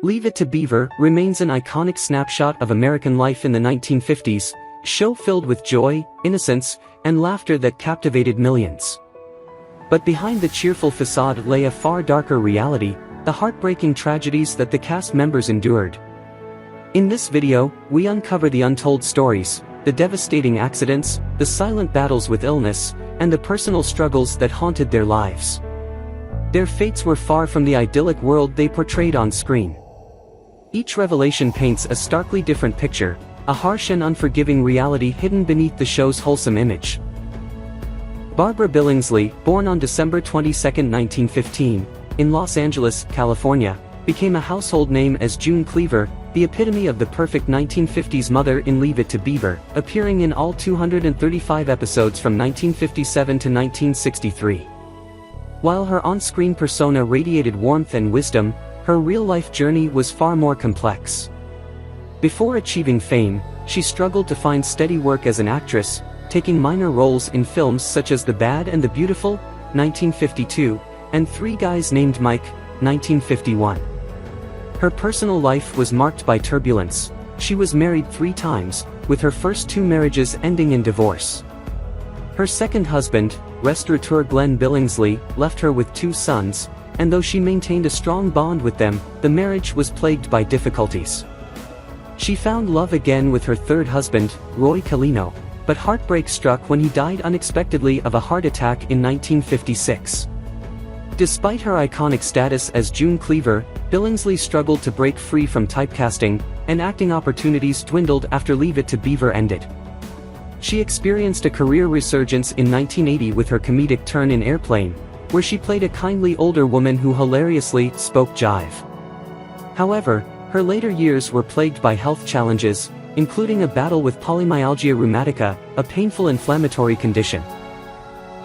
Leave It to Beaver remains an iconic snapshot of American life in the 1950s, a show filled with joy, innocence, and laughter that captivated millions. But behind the cheerful facade lay a far darker reality, the heartbreaking tragedies that the cast members endured. In this video, we uncover the untold stories, the devastating accidents, the silent battles with illness, and the personal struggles that haunted their lives. Their fates were far from the idyllic world they portrayed on screen. Each revelation paints a starkly different picture, a harsh and unforgiving reality hidden beneath the show's wholesome image. Barbara Billingsley, born on December 22, 1915, in Los Angeles, California, became a household name as June Cleaver, the epitome of the perfect 1950s mother in Leave It to Beaver, appearing in all 235 episodes from 1957 to 1963. While her on-screen persona radiated warmth and wisdom, her real-life journey was far more complex. Before achieving fame, she struggled to find steady work as an actress, taking minor roles in films such as The Bad and the Beautiful, 1952, and Three Guys Named Mike, 1951. Her personal life was marked by turbulence. She was married 3 times, with her first 2 marriages ending in divorce. Her second husband, restaurateur Glenn Billingsley, left her with 2 sons, and though she maintained a strong bond with them, the marriage was plagued by difficulties. She found love again with her third husband, Roy Calino, but heartbreak struck when he died unexpectedly of a heart attack in 1956. Despite her iconic status as June Cleaver, Billingsley struggled to break free from typecasting, and acting opportunities dwindled after Leave It to Beaver ended. She experienced a career resurgence in 1980 with her comedic turn in Airplane, where she played a kindly older woman who hilariously spoke jive. However, her later years were plagued by health challenges, including a battle with polymyalgia rheumatica, a painful inflammatory condition.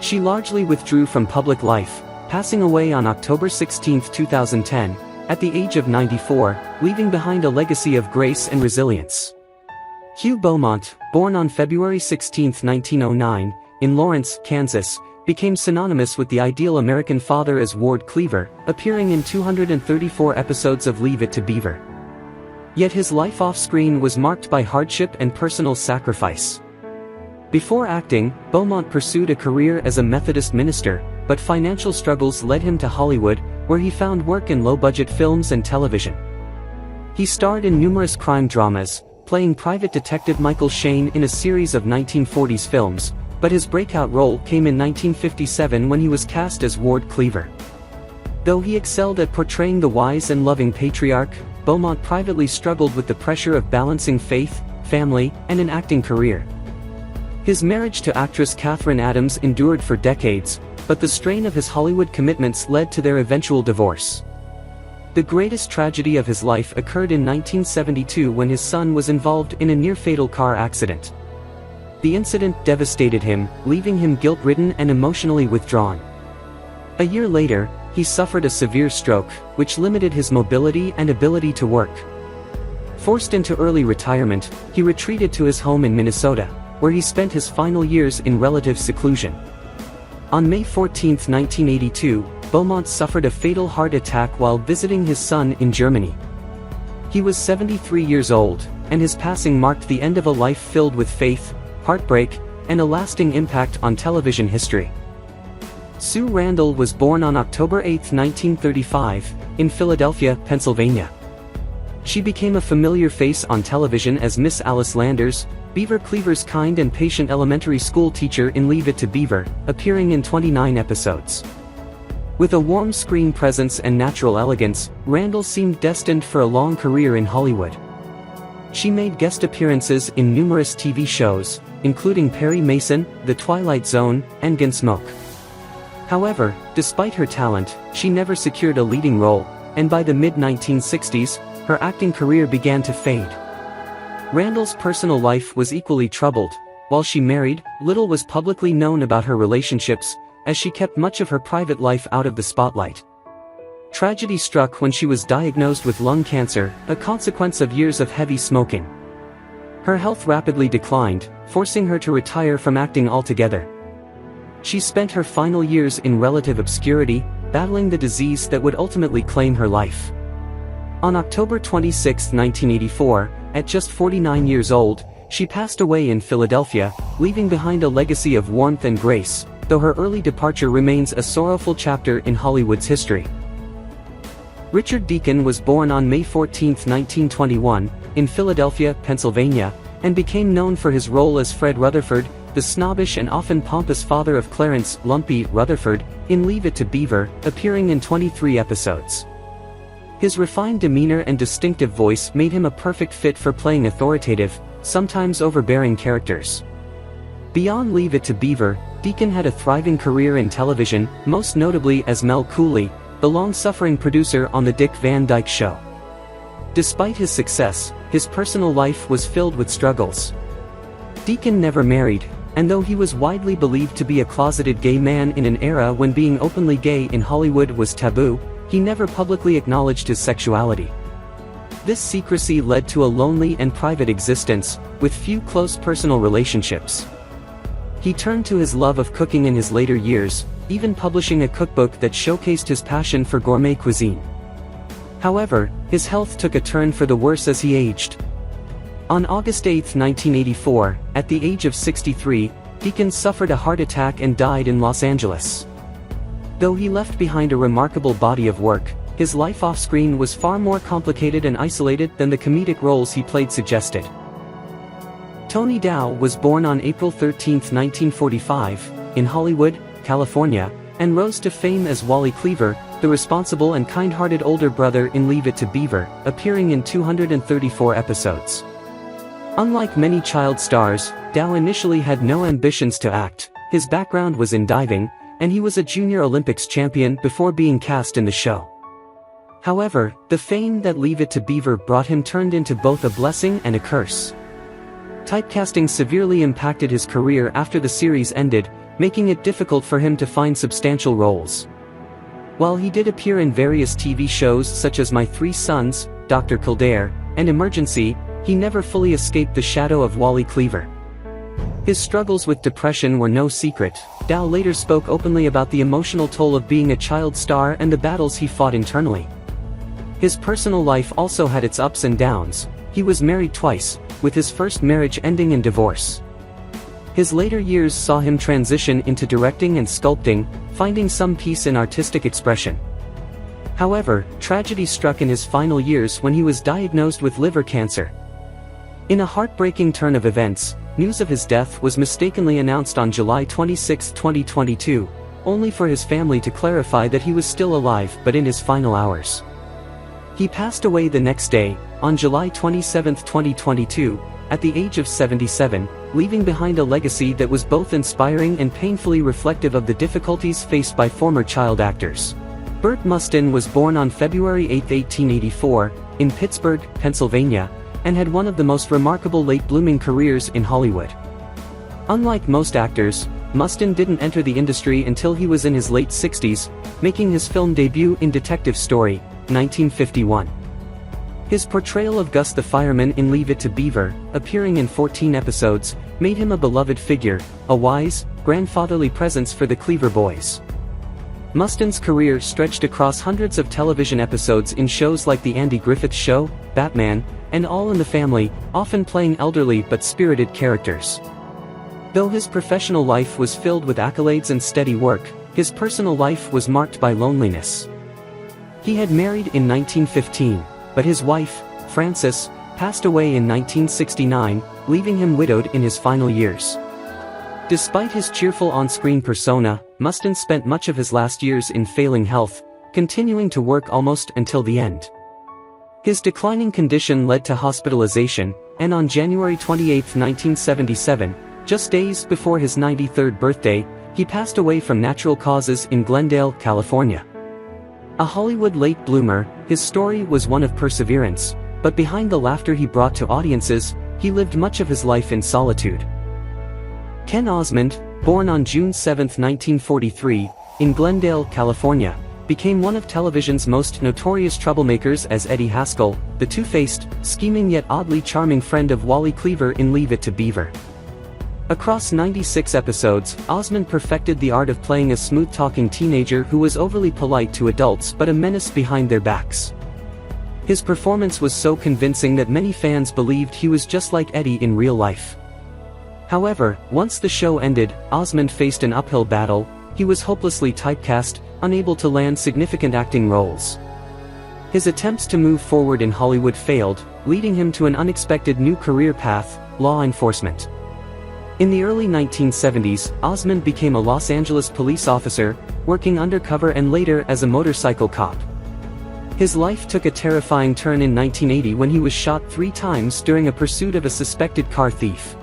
She largely withdrew from public life, passing away on October 16, 2010, at the age of 94, leaving behind a legacy of grace and resilience. Hugh Beaumont, born on February 16, 1909, in Lawrence, Kansas, became synonymous with the ideal American father as Ward Cleaver, appearing in 234 episodes of Leave It to Beaver. Yet his life off-screen was marked by hardship and personal sacrifice. Before acting, Beaumont pursued a career as a Methodist minister, but financial struggles led him to Hollywood, where he found work in low-budget films and television. He starred in numerous crime dramas, playing private detective Michael Shane in a series of 1940s films, but his breakout role came in 1957 when he was cast as Ward Cleaver. Though he excelled at portraying the wise and loving patriarch, Beaumont privately struggled with the pressure of balancing faith, family, and an acting career. His marriage to actress Katherine Adams endured for decades, but the strain of his Hollywood commitments led to their eventual divorce. The greatest tragedy of his life occurred in 1972 when his son was involved in a near-fatal car accident. The incident devastated him, leaving him guilt-ridden and emotionally withdrawn. A year later, he suffered a severe stroke, which limited his mobility and ability to work. Forced into early retirement, he retreated to his home in Minnesota, where he spent his final years in relative seclusion. On May 14, 1982, Beaumont suffered a fatal heart attack while visiting his son in Germany. He was 73 years old, and his passing marked the end of a life filled with faith, heartbreak, and a lasting impact on television history. Sue Randall was born on October 8, 1935, in Philadelphia, Pennsylvania. She became a familiar face on television as Miss Alice Landers, Beaver Cleaver's kind and patient elementary school teacher in Leave It to Beaver, appearing in 29 episodes. With a warm screen presence and natural elegance, Randall seemed destined for a long career in Hollywood. She made guest appearances in numerous TV shows, including Perry Mason, The Twilight Zone, and Gunsmoke. However, despite her talent, she never secured a leading role, and by the mid-1960s, her acting career began to fade. Randall's personal life was equally troubled. While she married, little was publicly known about her relationships, as she kept much of her private life out of the spotlight. Tragedy struck when she was diagnosed with lung cancer, a consequence of years of heavy smoking. Her health rapidly declined, forcing her to retire from acting altogether. She spent her final years in relative obscurity, battling the disease that would ultimately claim her life. On October 26, 1984, at just 49 years old, she passed away in Philadelphia, leaving behind a legacy of warmth and grace, though her early departure remains a sorrowful chapter in Hollywood's history. Richard Deacon was born on May 14, 1921, in Philadelphia, Pennsylvania, and became known for his role as Fred Rutherford, the snobbish and often pompous father of Clarence "Lumpy" Rutherford, in Leave It to Beaver, appearing in 23 episodes. His refined demeanor and distinctive voice made him a perfect fit for playing authoritative, sometimes overbearing characters. Beyond Leave It to Beaver, Deacon had a thriving career in television, most notably as Mel Cooley, the long-suffering producer on The Dick Van Dyke Show. Despite his success, his personal life was filled with struggles. Deacon never married, and though he was widely believed to be a closeted gay man in an era when being openly gay in Hollywood was taboo, he never publicly acknowledged his sexuality. This secrecy led to a lonely and private existence, with few close personal relationships. He turned to his love of cooking in his later years, even publishing a cookbook that showcased his passion for gourmet cuisine. However, his health took a turn for the worse as he aged. On August 8, 1984, at the age of 63, Deacon suffered a heart attack and died in Los Angeles. Though he left behind a remarkable body of work, his life off-screen was far more complicated and isolated than the comedic roles he played suggested. Tony Dow was born on April 13, 1945, in Hollywood, California, and rose to fame as Wally Cleaver, the responsible and kind-hearted older brother in Leave It to Beaver, appearing in 234 episodes. Unlike many child stars, Dow initially had no ambitions to act. His background was in diving, and he was a junior Olympics champion before being cast in the show. However, the fame that Leave It to Beaver brought him turned into both a blessing and a curse. Typecasting severely impacted his career after the series ended, making it difficult for him to find substantial roles. While he did appear in various TV shows such as My Three Sons, Dr. Kildare, and Emergency, he never fully escaped the shadow of Wally Cleaver. His struggles with depression were no secret. Dow later spoke openly about the emotional toll of being a child star and the battles he fought internally. His personal life also had its ups and downs. He was married twice, with his first marriage ending in divorce. His later years saw him transition into directing and sculpting, finding some peace in artistic expression. However, tragedy struck in his final years when he was diagnosed with liver cancer. In a heartbreaking turn of events, news of his death was mistakenly announced on July 26, 2022, only for his family to clarify that he was still alive but in his final hours. He passed away the next day, on July 27, 2022, at the age of 77, leaving behind a legacy that was both inspiring and painfully reflective of the difficulties faced by former child actors. Bert Mustin was born on February 8, 1884, in Pittsburgh, Pennsylvania, and had one of the most remarkable late-blooming careers in Hollywood. Unlike most actors, Mustin didn't enter the industry until he was in his late 60s, making his film debut in Detective Story, 1951. His portrayal of Gus the fireman in Leave It to Beaver, appearing in 14 episodes, made him a beloved figure, a wise, grandfatherly presence for the Cleaver boys. Mustin's career stretched across hundreds of television episodes in shows like The Andy Griffith Show, Batman, and All in the Family, often playing elderly but spirited characters. Though his professional life was filled with accolades and steady work, his personal life was marked by loneliness. He had married in 1915, but his wife, Frances, passed away in 1969, leaving him widowed in his final years. Despite his cheerful on-screen persona, Mustin spent much of his last years in failing health, continuing to work almost until the end. His declining condition led to hospitalization, and on January 28, 1977, just days before his 93rd birthday, he passed away from natural causes in Glendale, California. A Hollywood late bloomer, his story was one of perseverance, but behind the laughter he brought to audiences, he lived much of his life in solitude. Ken Osmond, born on June 7, 1943, in Glendale, California, became one of television's most notorious troublemakers as Eddie Haskell, the two-faced, scheming yet oddly charming friend of Wally Cleaver in Leave It to Beaver. Across 96 episodes, Osmond perfected the art of playing a smooth-talking teenager who was overly polite to adults but a menace behind their backs. His performance was so convincing that many fans believed he was just like Eddie in real life. However, once the show ended, Osmond faced an uphill battle. He was hopelessly typecast, unable to land significant acting roles. His attempts to move forward in Hollywood failed, leading him to an unexpected new career path: law enforcement. In the early 1970s, Osmond became a Los Angeles police officer, working undercover and later as a motorcycle cop. His life took a terrifying turn in 1980 when he was shot 3 times during a pursuit of a suspected car thief.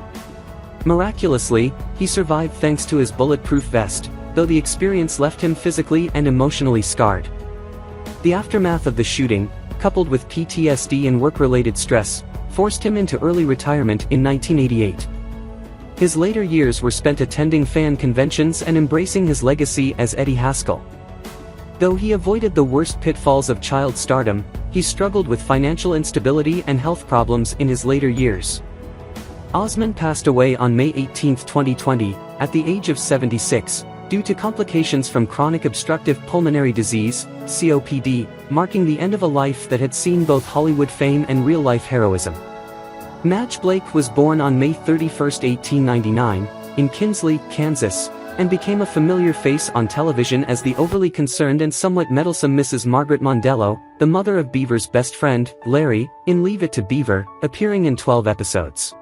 Miraculously, he survived thanks to his bulletproof vest, though the experience left him physically and emotionally scarred. The aftermath of the shooting, coupled with PTSD and work-related stress, forced him into early retirement in 1988. His later years were spent attending fan conventions and embracing his legacy as Eddie Haskell. Though he avoided the worst pitfalls of child stardom, he struggled with financial instability and health problems in his later years. Osmond passed away on May 18, 2020, at the age of 76, due to complications from chronic obstructive pulmonary disease, COPD, marking the end of a life that had seen both Hollywood fame and real-life heroism. Madge Blake was born on May 31, 1899, in Kinsley, Kansas, and became a familiar face on television as the overly concerned and somewhat meddlesome Mrs. Margaret Mondello, the mother of Beaver's best friend, Larry, in Leave It to Beaver, appearing in 12 episodes.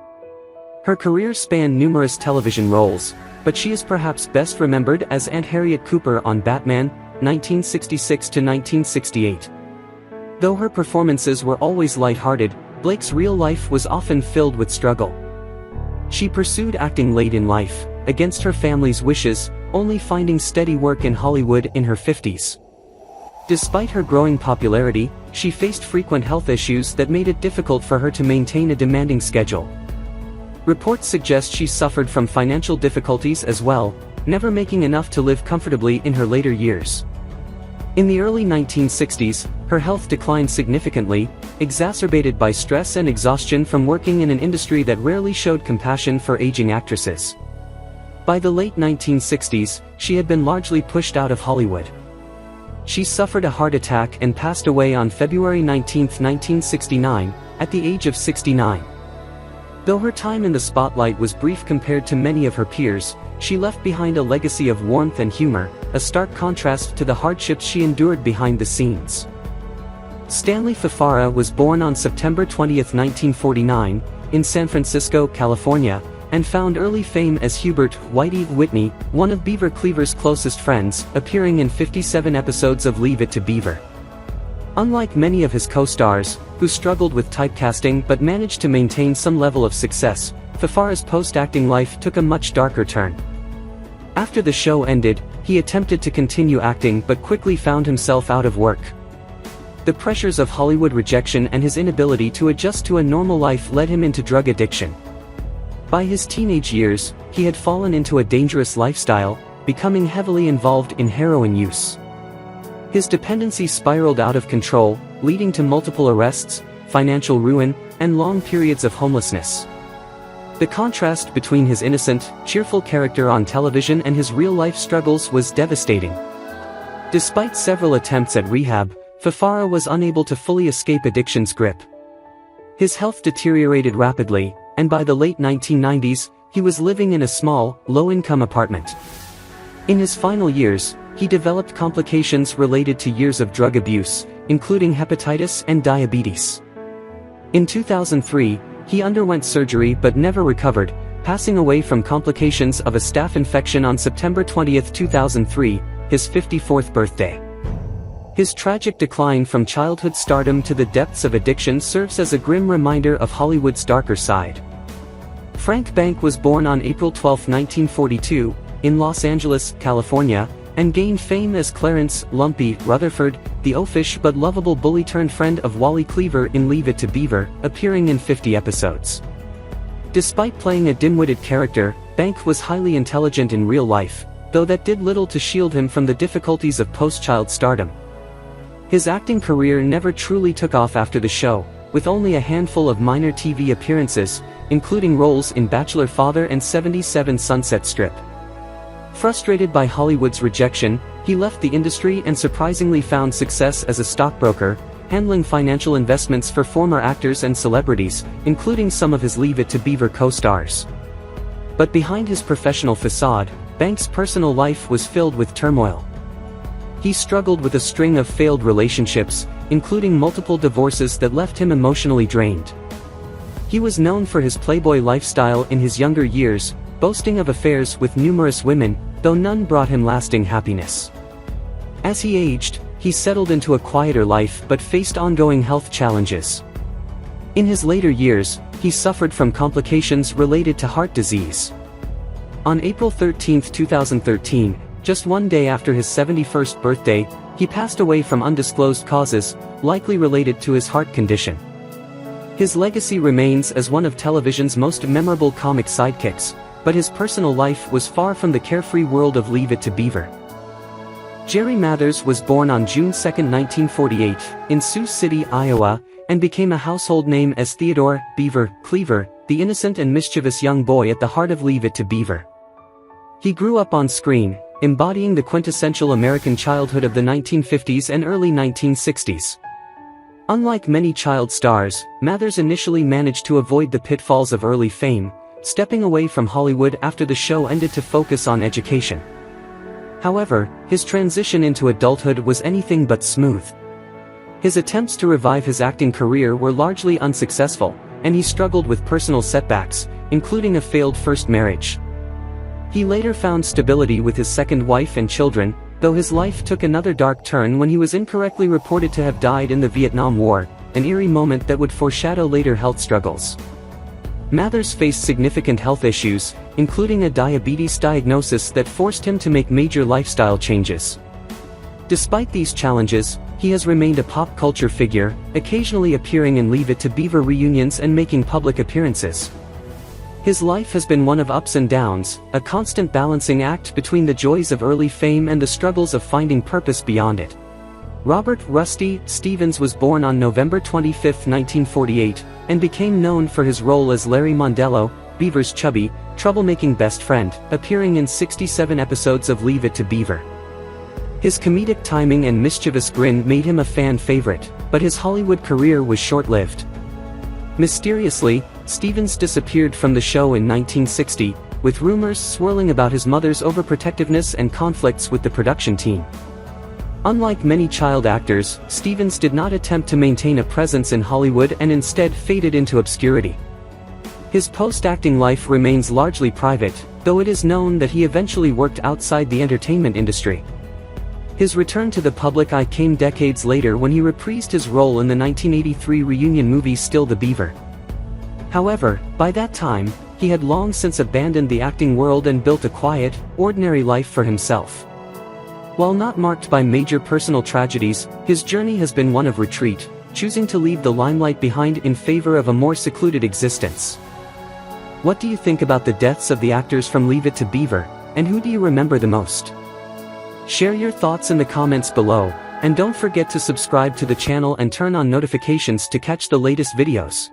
Her career spanned numerous television roles, but she is perhaps best remembered as Aunt Harriet Cooper on Batman, 1966 to 1968. Though her performances were always lighthearted, Blake's real life was often filled with struggle. She pursued acting late in life, against her family's wishes, only finding steady work in Hollywood in her 50s. Despite her growing popularity, she faced frequent health issues that made it difficult for her to maintain a demanding schedule. Reports suggest she suffered from financial difficulties as well, never making enough to live comfortably in her later years. In the early 1960s, her health declined significantly, exacerbated by stress and exhaustion from working in an industry that rarely showed compassion for aging actresses. By the late 1960s, she had been largely pushed out of Hollywood. She suffered a heart attack and passed away on February 19, 1969, at the age of 69. Though her time in the spotlight was brief compared to many of her peers, she left behind a legacy of warmth and humor, a stark contrast to the hardships she endured behind the scenes. Stanley Fafara was born on September 20, 1949, in San Francisco, California, and found early fame as Hubert "Whitey" Whitney, one of Beaver Cleaver's closest friends, appearing in 57 episodes of Leave It to Beaver. Unlike many of his co-stars, who struggled with typecasting but managed to maintain some level of success, Fafara's post-acting life took a much darker turn. After the show ended, he attempted to continue acting but quickly found himself out of work. The pressures of Hollywood rejection and his inability to adjust to a normal life led him into drug addiction. By his teenage years, he had fallen into a dangerous lifestyle, becoming heavily involved in heroin use. His dependency spiraled out of control, leading to multiple arrests, financial ruin, and long periods of homelessness. The contrast between his innocent, cheerful character on television and his real-life struggles was devastating. Despite several attempts at rehab, Fafara was unable to fully escape addiction's grip. His health deteriorated rapidly, and by the late 1990s, he was living in a small, low-income apartment. In his final years, he developed complications related to years of drug abuse, including hepatitis and diabetes. In 2003, he underwent surgery but never recovered, passing away from complications of a staph infection on September 20, 2003, his 54th birthday. His tragic decline from childhood stardom to the depths of addiction serves as a grim reminder of Hollywood's darker side. Frank Bank was born on April 12, 1942, in Los Angeles, California, and gained fame as Clarence "Lumpy" Rutherford, the oafish but lovable bully-turned-friend of Wally Cleaver in Leave It to Beaver, appearing in 50 episodes. Despite playing a dim-witted character, Bank was highly intelligent in real life, though that did little to shield him from the difficulties of post-child stardom. His acting career never truly took off after the show, with only a handful of minor TV appearances, including roles in Bachelor Father and 77 Sunset Strip. Frustrated by Hollywood's rejection, he left the industry and surprisingly found success as a stockbroker, handling financial investments for former actors and celebrities, including some of his Leave It to Beaver co-stars. But behind his professional facade, Banks' personal life was filled with turmoil. He struggled with a string of failed relationships, including multiple divorces that left him emotionally drained. He was known for his playboy lifestyle in his younger years, boasting of affairs with numerous women, though none brought him lasting happiness. As he aged, he settled into a quieter life but faced ongoing health challenges. In his later years, he suffered from complications related to heart disease. On April 13, 2013, just one day after his 71st birthday, he passed away from undisclosed causes, likely related to his heart condition. His legacy remains as one of television's most memorable comic sidekicks, but his personal life was far from the carefree world of Leave It to Beaver. Jerry Mathers was born on June 2, 1948, in Sioux City, Iowa, and became a household name as Theodore Beaver Cleaver, the innocent and mischievous young boy at the heart of Leave It to Beaver. He grew up on screen, embodying the quintessential American childhood of the 1950s and early 1960s. Unlike many child stars, Mathers initially managed to avoid the pitfalls of early fame, stepping away from Hollywood after the show ended to focus on education. However, his transition into adulthood was anything but smooth. His attempts to revive his acting career were largely unsuccessful, and he struggled with personal setbacks, including a failed first marriage. He later found stability with his second wife and children, though his life took another dark turn when he was incorrectly reported to have died in the Vietnam War, an eerie moment that would foreshadow later health struggles. Mathers faced significant health issues, including a diabetes diagnosis that forced him to make major lifestyle changes. Despite these challenges, he has remained a pop culture figure, occasionally appearing in Leave It to Beaver reunions and making public appearances. His life has been one of ups and downs, a constant balancing act between the joys of early fame and the struggles of finding purpose beyond it. Robert "Rusty" Stevens was born on November 25, 1948, and became known for his role as Larry Mondello, Beaver's chubby, troublemaking best friend, appearing in 67 episodes of Leave It to Beaver. His comedic timing and mischievous grin made him a fan favorite, but his Hollywood career was short-lived. Mysteriously, Stevens disappeared from the show in 1960, with rumors swirling about his mother's overprotectiveness and conflicts with the production team. Unlike many child actors, Stevens did not attempt to maintain a presence in Hollywood and instead faded into obscurity. His post-acting life remains largely private, though it is known that he eventually worked outside the entertainment industry. His return to the public eye came decades later when he reprised his role in the 1983 reunion movie Still the Beaver. However, by that time, he had long since abandoned the acting world and built a quiet, ordinary life for himself. While not marked by major personal tragedies, his journey has been one of retreat, choosing to leave the limelight behind in favor of a more secluded existence. What do you think about the deaths of the actors from Leave It to Beaver, and who do you remember the most? Share your thoughts in the comments below, and don't forget to subscribe to the channel and turn on notifications to catch the latest videos.